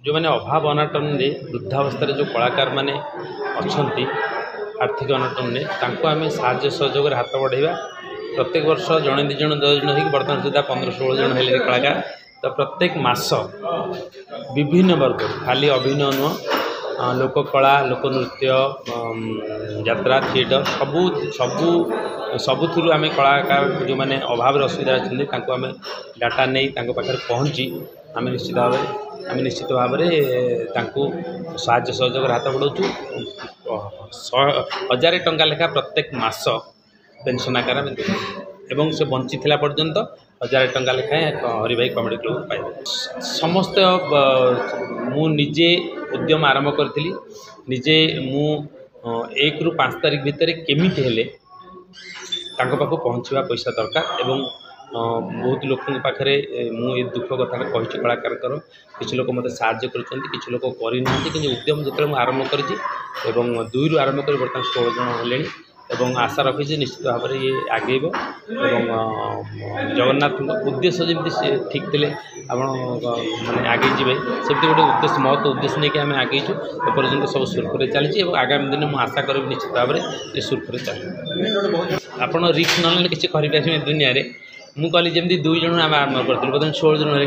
जो मैंने अभाव अनाटन वृद्धावस्था जो कलाकार मैंने अच्छा आर्थिक अनाटन आम साहय सहयोग हाथ बढ़ावा प्रत्येक वर्ष जड़े दिज 10 जन हो बर्तमान सुधा 15-16 जन है कलाकार तो प्रत्येक मास विभिन्न वर्ग खाली अभिनय नुह लोककला लोकनृत्य यात्रा थिएटर सबू सबू सबुथु आम कलाकार जो मैंने अभाव असुविधा अच्छे आम डाटा नहीं पाखे पहुँची आम निश्चित भाव में साहय सहयोग हाथ बढ़ाऊँ 1000 टंका लेखा प्रत्येक मास पेंशन आकार में एवं से बंची थिला पर्यंत 1000 टंका लेखाएं हरिभाई कॉमेडी क्लब पाइबे समस्त मु निजे उद्यम आरंभ करी निजे मु 1 ରୁ 5 तारीख भितर केमिति हेले तांको पाखु पहुँचवा पैसा दरकार एवं बहुत लोक पाखे मुझे दुख कथा कही कलाकार किसी लोक मत साहय कर लोक करना कि उद्यम जो आरंभ कर 2 ରୁ आरंभ कर बर्तमान 16 जन हेले एवं आशा रखी निश्चित भाव में ये आगेब एवं जगन्नाथ उद्देश्य जमी ठीक थे आप माने आगे जी सेमती गोटे उद्देश्य महत्व उद्देश्य नहीं आम आगेचु एपर्यंत सब सुरखुरी चली आगामी दिन मुझे आशा करी निश्चित भाव में ये सुरखुरी चल आप रिस्क ना किसी कर दुनिया मुझे कहली जमी 2 जन आम आरंभ करूँ बर्तमान 16 जन है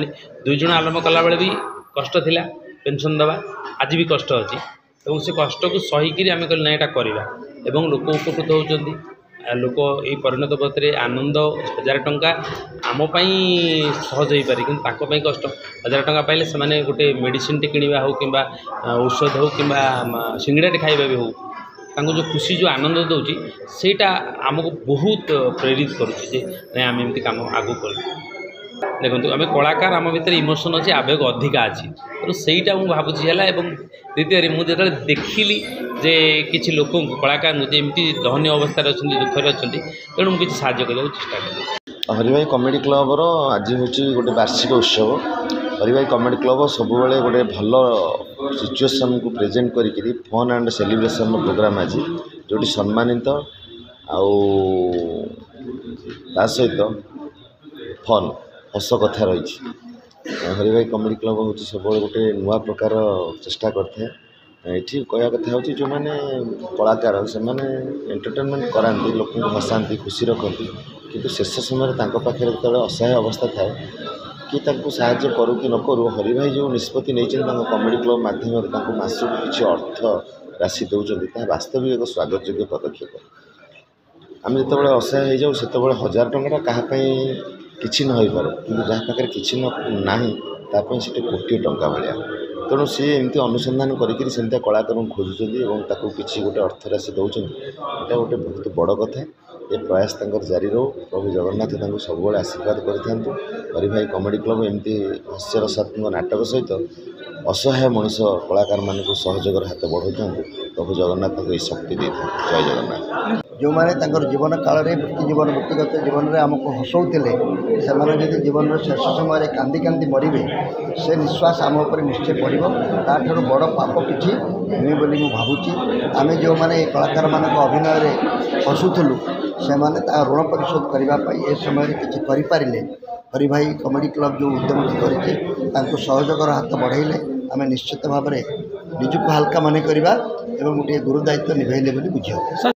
2 जन आरंभ कला बेले भी कष्ट थिला पेंशन दवा आज भी कष्ट अच्छी और से कष्ट को सहीकि आम कहल ना यहाँ करवा एवं लोक उपकृत होती लोक ये परिणत पथरे आनंद 1000 टंका आमपाई सहज हो पारे कि कष्ट 1000 टंका पाइले से गोटे मेडिसिन टे किणवा हो कि औषध हो कि सिंगड़ाटे खाଇବା भी हो जो खुशी जो आनंद दूसरी सेटा आमको बहुत प्रेरित करुचे आम एमती कम आगू कर देखो आम कलाकार आम भर इमोशन अच्छे आवेग अधिका अच्छी तो सहीटा मुझे भावुँ है द्वितीय मुझे देखिली जे किसी लोक कलाकार मुझे एमती दयनीय अवस्था अच्छा दुखरे अच्छा तेणु मुझे साहय करने चेष्टा करें। हरिभाई कॉमेडी क्लब आज हूँ गोटे वार्षिक उत्सव हरिभाई कॉमेडी क्लब सब गोटे भल सिचुएसन को प्रेजेंट करी फन एंड सेलिब्रेशन प्रोग्राम आज जो सम्मानित सहित फन हस कथा रही हरिभाई कॉमेडी क्लब हूँ सब गोटे नुआ प्रकार चेष्टा करते ये कहया कथा हूँ जो मैंने कलाकार से एंटरटेनमेंट कराती लोक हसाती खुशी रखती किंतु शेष समय पाखे जो असहाय अवस्था थाए कि साहाय्य करूँ कि न करूँ हरिभाई जो निष्पत्ति नहीं कॉमेडी क्लब माध्यम मासक किसी अर्थ राशि दौरान वास्तविक एक स्वागत योग्य पदक्षेप आम जो असहाय हो जाऊ से 1000 टंका कहाँपाई किसी न हो पारे कि जहाँ पाखे किसी ना से कोटी टंका भाया तेणु सी एमती अनुसंधान करमती कलाकार खोजुं किसी गोटे अर्थ राशि दौरान यहाँ गोटे बहुत बड़ कथा ये प्रयास जारी रो प्रभु जगन्नाथ सब आशीर्वाद करूँ हरिभाई कॉमेडी क्लब एमती हास्यरसात्मक नाटक सहित असहाय मनीष कलाकार मान सहयोग हाथ बढ़ाता प्रभु जगन्नाथ ये शक्ति दे जय जगन्नाथ जो मैंने जीवन काल में वृत्ति जीवन वृत्तिगत जीवन में आमको हसौते से जीवन शेष समय कांदी कांदी मरवे से निश्वास आम उपर निश्चय पड़ो ताठू बड़ पाप कि नुहे बोली मुझे भावुची आम जो मैंने कलाकार मान अभिनय हसुलु से ऋण परिशोध करने समय किसी करें हरिभाई कॉमेडी क्लब जो उद्यम कर सहयोग हाथ बढ़ाइले आम निश्चित भाव में निजुक हल्का मन करवा गोटे गुरुदायित्व निभाइले बुझे।